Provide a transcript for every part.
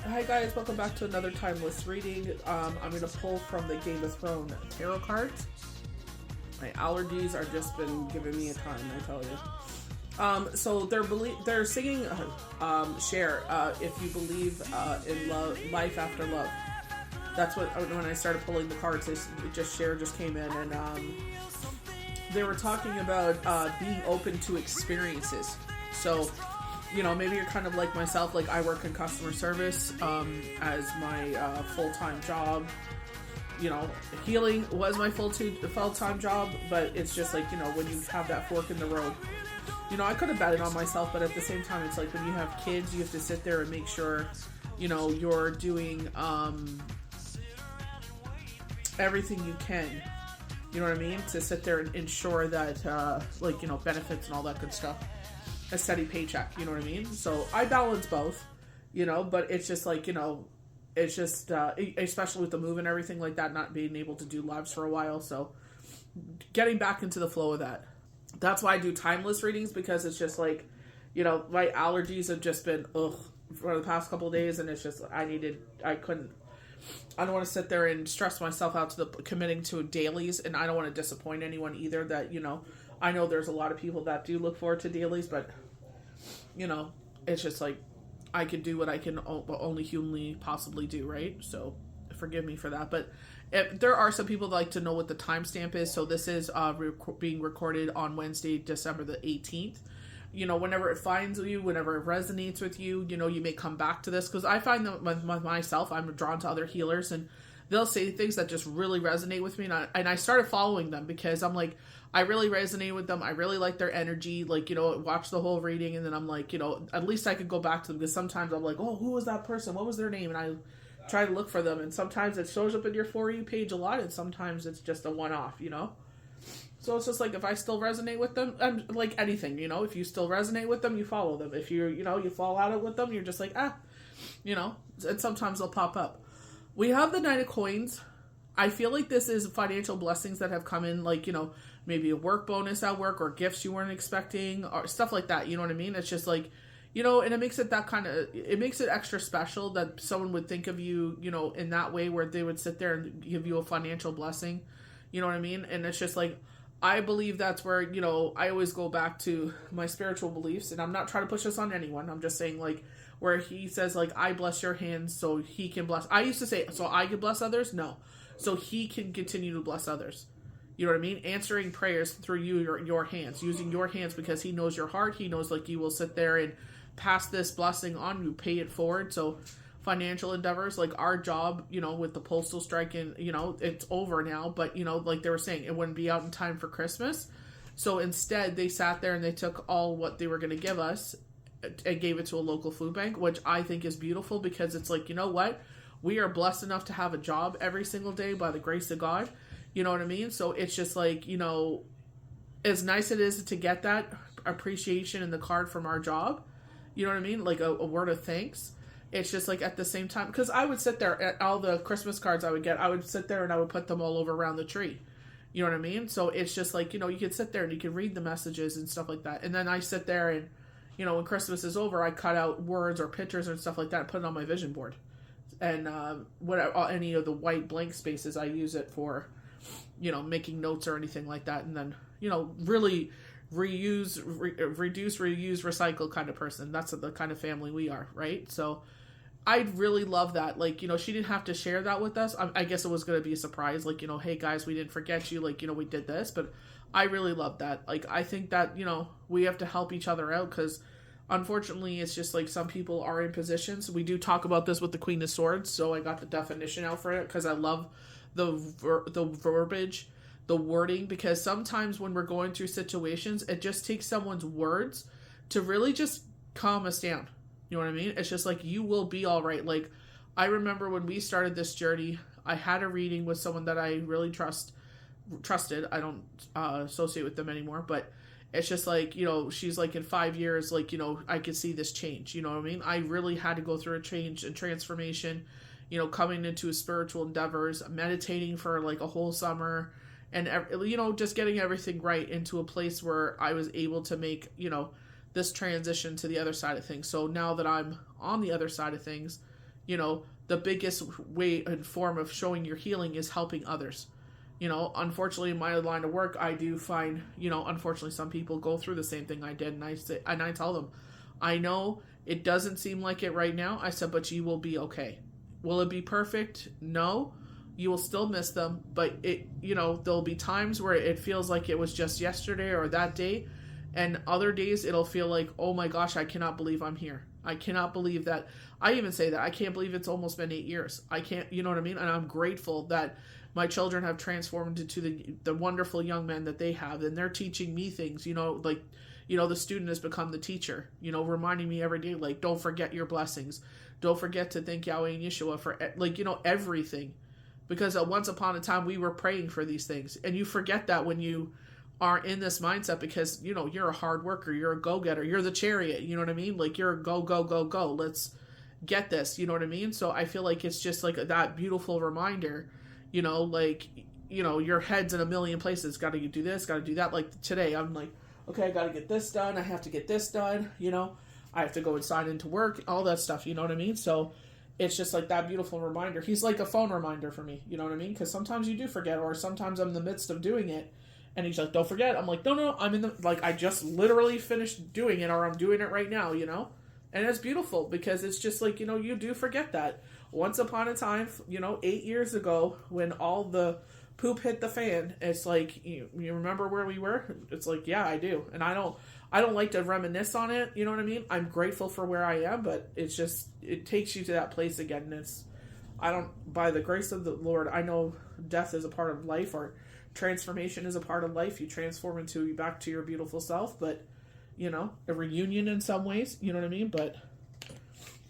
Hi guys, welcome back to another timeless reading. I'm going to pull from the Game of Thrones tarot cards. My allergies are just been giving me a time, I tell you. So they're singing Share, if you believe in love, life after love. That's what, when I started pulling the cards, Share just came in, and they were talking about being open to experiences. So, you know, maybe you're kind of like myself, like I work in customer service as my full-time job. You know, healing was my full-time job, but it's just like, you know, when you have that fork in the road. You know, I could have betted on myself, but at the same time, it's like when you have kids, you have to sit there and make sure, you know, you're doing everything you can. You know what I mean? To sit there and ensure that, like, you know, benefits and all that good stuff. A steady paycheck, you know what I mean? So I balance both, you know, but it's just like, you know, it's just, especially with the move and everything like that, not being able to do lives for a while. So getting back into the flow of that. That's why I do timeless readings, because it's just like, you know, my allergies have just been, for the past couple of days. And it's just, I don't want to sit there and stress myself out to committing to dailies. And I don't want to disappoint anyone either that, you know, I know there's a lot of people that do look forward to dailies, but, you know, it's just like, I can do what I can only humanly possibly do, right? So, forgive me for that. But there are some people that like to know what the timestamp is. So, this is being recorded on Wednesday, December the 18th. You know, whenever it finds you, whenever it resonates with you, you know, you may come back to this. Because I find that with myself, I'm drawn to other healers, and they'll say things that just really resonate with me. And I started following them because I'm like, I really resonate with them. I really like their energy. Like, you know, watch the whole reading, and then I'm like, you know, at least I could go back to them, because sometimes I'm like, oh, who was that person? What was their name? And I try to look for them, and sometimes it shows up in your For You page a lot, and sometimes it's just a one-off, you know? So it's just like, if I still resonate with them, and like anything, you know, if you still resonate with them, you follow them. If you know, you fall out with them, you're just like, you know, and sometimes they'll pop up. We have the Knight of Coins. I feel like this is financial blessings that have come in, like, you know, maybe a work bonus at work, or gifts you weren't expecting, or stuff like that. You know what I mean? It's just like, you know, and it makes it it makes it extra special that someone would think of you, you know, in that way, where they would sit there and give you a financial blessing. You know what I mean? And it's just like, I believe that's where, you know, I always go back to my spiritual beliefs, and I'm not trying to push this on anyone. I'm just saying, like, where he says, like, I bless your hands so he can bless. I used to say, so I can bless others? No. So he can continue to bless others. You know what I mean? Answering prayers through your hands, using your hands, because he knows your heart. He knows, like, you will sit there and pass this blessing on, you pay it forward. So financial endeavors, like our job, you know, with the postal strike, and, you know, it's over now, but, you know, like they were saying, it wouldn't be out in time for Christmas. So instead they sat there and they took all what they were going to give us and gave it to a local food bank, which I think is beautiful, because it's like, you know what? We are blessed enough to have a job every single day by the grace of God. You know what I mean? So it's just like, you know, as nice it is to get that appreciation in the card from our job, you know what I mean? Like a word of thanks. It's just like, at the same time, because I would sit there at all the Christmas cards I would get, I would sit there and I would put them all over around the tree. You know what I mean? So it's just like, you know, you could sit there and you can read the messages and stuff like that. And then I sit there and, you know, when Christmas is over, I cut out words or pictures and stuff like that and put it on my vision board. And any of the white blank spaces, I use it for, you know, making notes or anything like that. And then, you know, really reduce, reuse, recycle kind of person. That's the kind of family we are, right? So I really love that. Like, you know, she didn't have to share that with us. I guess it was going to be a surprise. Like, you know, hey guys, we didn't forget you. Like, you know, we did this. But I really love that. Like, I think that, you know, we have to help each other out, because unfortunately, it's just like some people are in positions. We do talk about this with the Queen of Swords, so I got the definition out for it, because I love the verbiage, the wording, because sometimes when we're going through situations, it just takes someone's words to really just calm us down. You know what I mean? It's just like, you will be all right. Like, I remember when we started this journey, I had a reading with someone that I really trusted. I don't associate with them anymore, but it's just like, you know, she's like, in 5 years, like, you know, I could see this change. You know what I mean? I really had to go through a change and transformation, you know, coming into spiritual endeavors, meditating for like a whole summer, and, you know, just getting everything right into a place where I was able to make, you know, this transition to the other side of things. So now that I'm on the other side of things, the biggest way and form of showing your healing is helping others. Unfortunately, in my line of work, I do find, unfortunately, some people go through the same thing I did, and I tell them, I know it doesn't seem like it right now. I said, but you will be okay. Will it be perfect? No. You will still miss them, but there'll be times where it feels like it was just yesterday or that day, and other days it'll feel like, oh my gosh, I cannot believe I'm here. I cannot believe that. I even say that. I can't believe it's almost been 8 years. I can't, you know what I mean? And I'm grateful that my children have transformed into the wonderful young men that they have, and they're teaching me things, the student has become the teacher, reminding me every day, like, don't forget your blessings. Don't forget to thank Yahweh and Yeshua for, everything. Because once upon a time, we were praying for these things. And you forget that when you are in this mindset because, you're a hard worker. You're a go-getter. You're the chariot. You know what I mean? Like, you're a go, go, go, go. Let's get this. You know what I mean? So I feel like it's just like that beautiful reminder, your head's in a million places. Got to do this, got to do that. Like today, I'm like, okay, I got to get this done. I have to get this done. I have to go and sign into work, all that stuff. You know what I mean? So it's just like that beautiful reminder. He's like a phone reminder for me. You know what I mean? Because sometimes you do forget, or sometimes I'm in the midst of doing it. And he's like, don't forget. I'm like, no, I'm in I just literally finished doing it, or I'm doing it right now, And it's beautiful because it's just like, you do forget that. Once upon a time, 8 years ago, when all the poop hit the fan, it's like, you remember where we were? It's like, yeah, I do. And I don't like to reminisce on it, you know what I mean? I'm grateful for where I am, but it's just, it takes you to that place again. And by the grace of the Lord, I know death is a part of life, or transformation is a part of life. You transform back to your beautiful self, but, a reunion in some ways, you know what I mean? But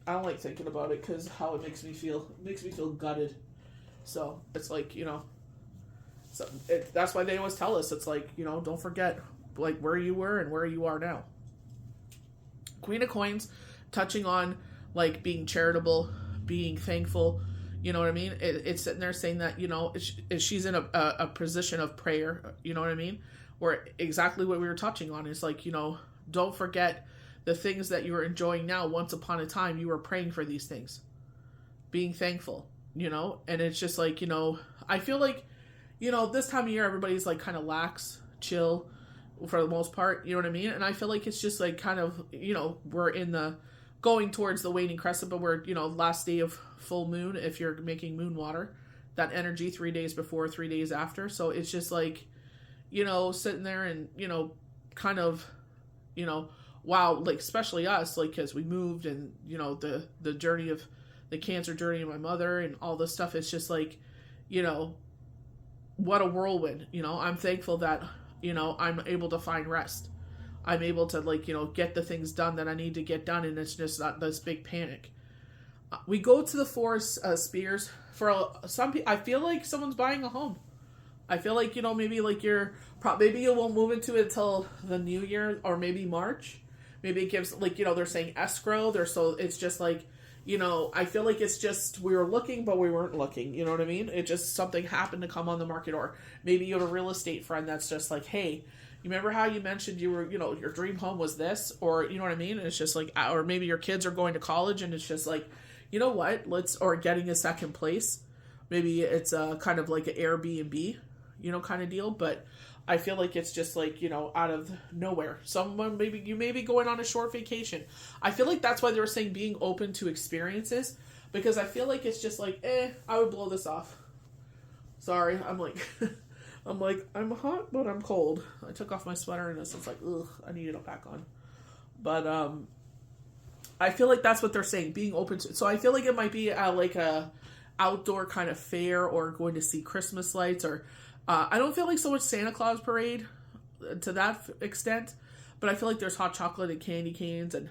I don't like thinking about it because how it makes me feel. It makes me feel gutted. So it's like, that's why they always tell us, it's like, don't forget like where you were and where you are now. Queen of Coins, touching on like being charitable, being thankful, you know what I mean? It's sitting there saying that, she's in a position of prayer, you know what I mean? Where exactly what we were touching on is like, don't forget the things that you are enjoying now. Once upon a time, you were praying for these things, being thankful, and it's just like, I feel like, this time of year, everybody's like kind of lax, chill for the most part, you know what I mean? And I feel like it's just like kind of, we're going towards the waning crescent, but we're, last day of full moon, if you're making moon water, that energy 3 days before, 3 days after. So it's just like, sitting there and, kind of, wow, like, especially us, like, because we moved and, the journey of the cancer journey of my mother and all this stuff, it's just like, what a whirlwind, I'm thankful that, I'm able to find rest. I'm able to, like, get the things done that I need to get done, and it's just not this big panic. We go to the Four Spears. For some people, I feel like someone's buying a home. I feel like, maybe like maybe you won't move into it until the new year, or maybe March. Maybe it gives, like, they're saying escrow. So it's just like, I feel like it's just, we were looking, but we weren't looking. You know what I mean? It just, something happened to come on the market. Or maybe you have a real estate friend that's just like, hey, you remember how you mentioned you were, your dream home was this? Or, you know what I mean? And it's just like, or maybe your kids are going to college and it's just like, you know what? Or getting a second place. Maybe it's kind of like an Airbnb, kind of deal. But I feel like it's just like, out of nowhere. Someone, you may be going on a short vacation. I feel like that's why they were saying being open to experiences, because I feel like it's just like, I would blow this off. Sorry, I'm like, I'm hot, but I'm cold. I took off my sweater and it's like, ugh, I need it back on. But, I feel like that's what they're saying, being open to. So I feel like it might be like a outdoor kind of fair, or going to see Christmas lights, or I don't feel like so much Santa Claus parade to that extent, but I feel like there's hot chocolate and candy canes and,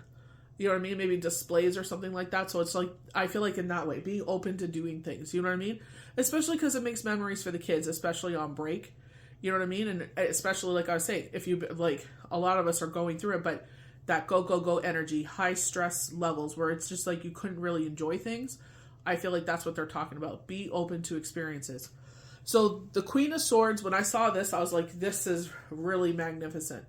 you know what I mean? Maybe displays or something like that. So it's like, I feel like in that way, being open to doing things, you know what I mean? Especially because it makes memories for the kids, especially on break, you know what I mean? And especially, like I was saying, if you, like, a lot of us are going through it, but that go, go, go energy, high stress levels where it's just like you couldn't really enjoy things. I feel like that's what they're talking about. Be open to experiences. So the Queen of Swords, when I saw this, I was like, this is really magnificent.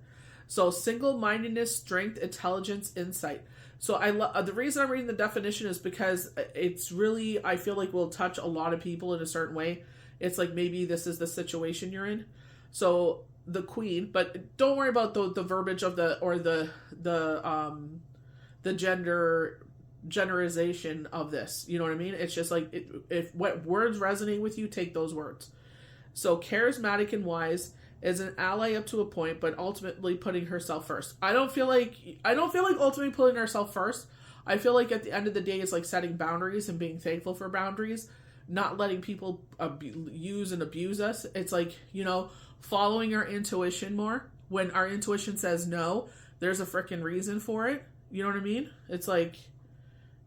So single-mindedness, strength, intelligence, insight. So the reason I'm reading the definition is because it's really, I feel like will touch a lot of people in a certain way. It's like maybe this is the situation you're in. So the queen, but don't worry about the verbiage of the genderization of this. You know what I mean? It's just like if what words resonate with you, take those words. So charismatic and wise, is an ally up to a point, but ultimately putting herself first. I don't feel like ultimately putting herself first. I feel like at the end of the day, it's like setting boundaries and being thankful for boundaries, not letting people use and abuse us. It's like, following our intuition more. When our intuition says no, there's a freaking reason for it. You know what I mean? It's like,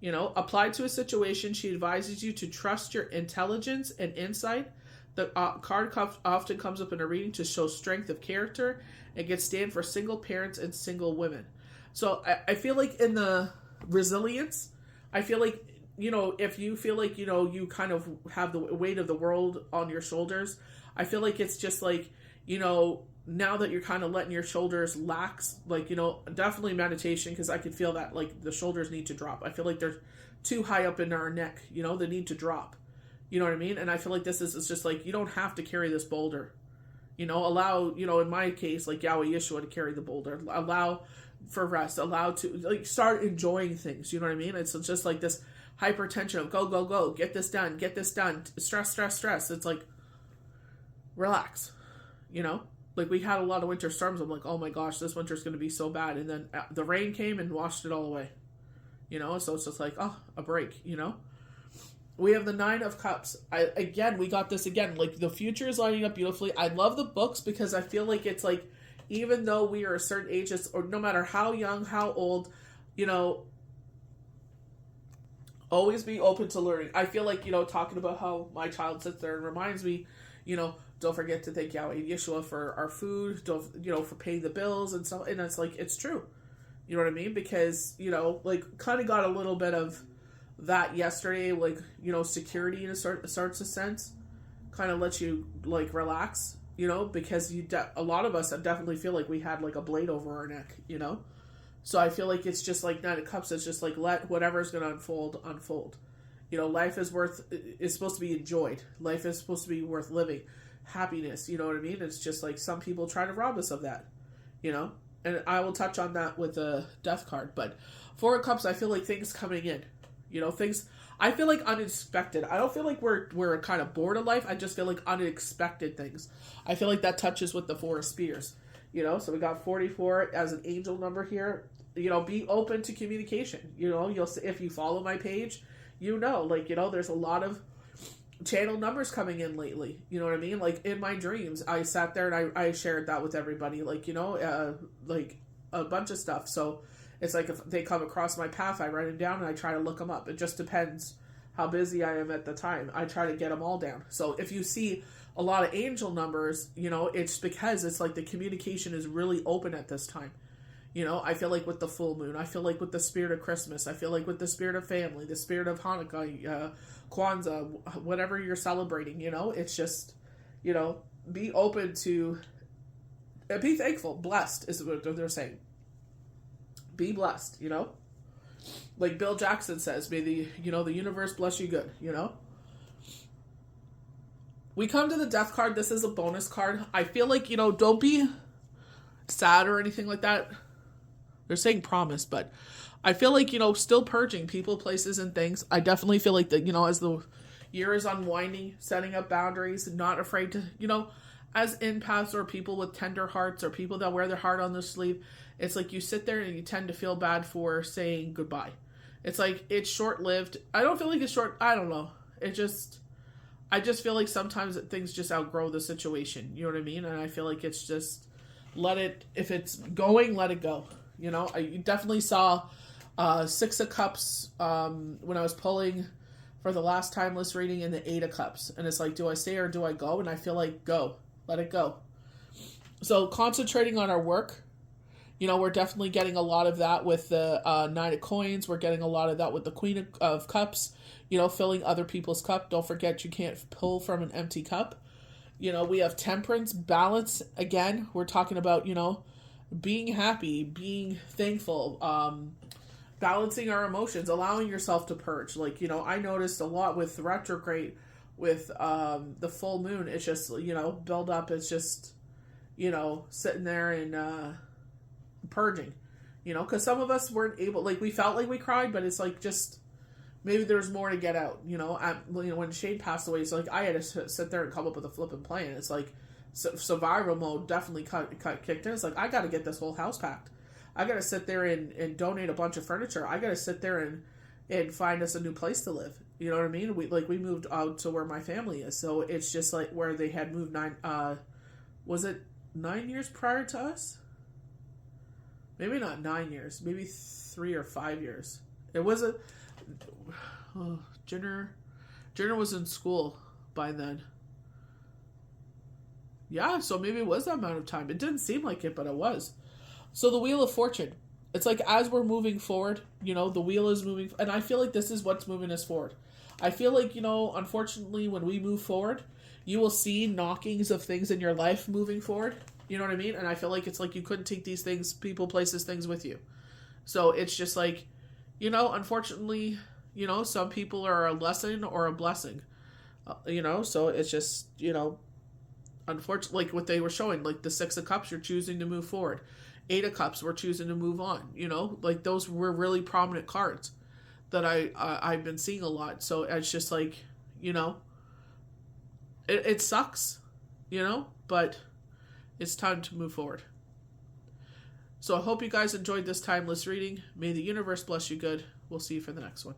applied to a situation, she advises you to trust your intelligence and insight. The card often comes up in a reading to show strength of character and can stand for single parents and single women. So I feel like in the resilience, I feel like, if you feel like, you kind of have the weight of the world on your shoulders, I feel like it's just like, now that you're kind of letting your shoulders lax, like, definitely meditation, because I can feel that, like, the shoulders need to drop. I feel like they're too high up in our neck, they need to drop. You know what I mean? And I feel like this is just like, you don't have to carry this boulder. Allow, in my case, like Yahweh Yeshua to carry the boulder. Allow for rest. Allow to, like, start enjoying things. You know what I mean? It's just like this hypertension of go, go, go. Get this done. Stress, stress, stress. It's like, relax. Like we had a lot of winter storms. I'm like, oh my gosh, this winter's going to be so bad. And then the rain came and washed it all away. So it's just like, oh, a break, We have the 9 of Cups. We got this again. Like, the future is lining up beautifully. I love the books because I feel like it's like, even though we are a certain age, or no matter how young, how old, always be open to learning. I feel like, talking about how my child sits there and reminds me, don't forget to thank Yahweh Yeshua for our food, for paying the bills and stuff. And it's like, it's true. You know what I mean? Because, like, kind of got a little bit of that yesterday, like, security in a sorts of sense, kind of lets you, like, relax, because a lot of us definitely feel like we had, like, a blade over our neck, so I feel like it's just like 9 of Cups. It's just like, let whatever's going to unfold. Life is supposed to be enjoyed. Life is supposed to be worth living. Happiness, you know what I mean? It's just like some people try to rob us of that, and I will touch on that with the Death card. But 4 of Cups, I feel like things coming in. Things, I feel like unexpected. I don't feel like we're kind of bored of life. I just feel like unexpected things. I feel like that touches with the 4 of Spears. So we got 44 as an angel number here. Be open to communication. You'll see, if you follow my page, there's a lot of channel numbers coming in lately. You know what I mean? Like, in my dreams, I sat there and I shared that with everybody. Like, like a bunch of stuff. So it's like if they come across my path, I write them down and I try to look them up. It just depends how busy I am at the time. I try to get them all down. So if you see a lot of angel numbers, it's because it's like the communication is really open at this time. I feel like with the full moon, I feel like with the spirit of Christmas, I feel like with the spirit of family, the spirit of Hanukkah, Kwanzaa, whatever you're celebrating, it's just, be open to, be thankful, blessed is what they're saying. Be blessed, like Bill Jackson says, may the universe bless you good, We come to the Death card. This is a bonus card. I feel like, don't be sad or anything like that. They're saying promise, but I feel like, still purging people, places, and things. I definitely feel like that, as the year is unwinding, setting up boundaries, not afraid to, as empaths or people with tender hearts or people that wear their heart on their sleeve, it's like you sit there and you tend to feel bad for saying goodbye. It's like, it's short-lived. I don't feel like it's short. I don't know. I just feel like sometimes things just outgrow the situation. You know what I mean? And I feel like it's just, if it's going, let it go. I definitely saw 6 of Cups when I was pulling for the last timeless reading, and the 8 of Cups. And it's like, do I stay or do I go? And I feel like go. Let it go. So concentrating on our work. We're definitely getting a lot of that with the 9 of Coins. We're getting a lot of that with the Queen of Cups. Filling other people's cup. Don't forget, you can't pull from an empty cup. We have temperance, balance. Again, we're talking about, being happy, being thankful, balancing our emotions, allowing yourself to purge. Like, you know, I noticed a lot with retrograde, with the full moon, it's just, you know, build up, it's just, you know, sitting there and purging, you know, because some of us weren't able, like, we felt like we cried, but it's like, just, maybe there's more to get out, you know. When Shane passed away, it's like, I had to sit there and come up with a flipping plan. It's like, survival mode definitely kicked in. It's like, I got to get this whole house packed. I got to sit there and donate a bunch of furniture. I got to sit there and find us a new place to live. You know what I mean? We moved out to where my family is. So it's just like where they had moved was it 9 years prior to us? Maybe not 9 years, maybe 3 or 5 years. It was Jenner was in school by then. Yeah, so maybe it was that amount of time. It didn't seem like it, but it was. So the Wheel of Fortune. It's like, as we're moving forward, you know, the wheel is moving. And I feel like this is what's moving us forward. I feel like, you know, unfortunately, when we move forward, you will see knockings of things in your life moving forward. You know what I mean? And I feel like it's like you couldn't take these things, people, places, things with you. So it's just like, you know, unfortunately, you know, some people are a lesson or a blessing. You know, so it's just, you know, unfortunately, like what they were showing, like the Six of Cups, you're choosing to move forward. Eight of Cups, we're choosing to move on. You know, like those were really prominent cards that I've been seeing a lot. So it's just like, you know, it sucks, you know, but it's time to move forward. So I hope you guys enjoyed this timeless reading. May the universe bless you good. We'll see you for the next one.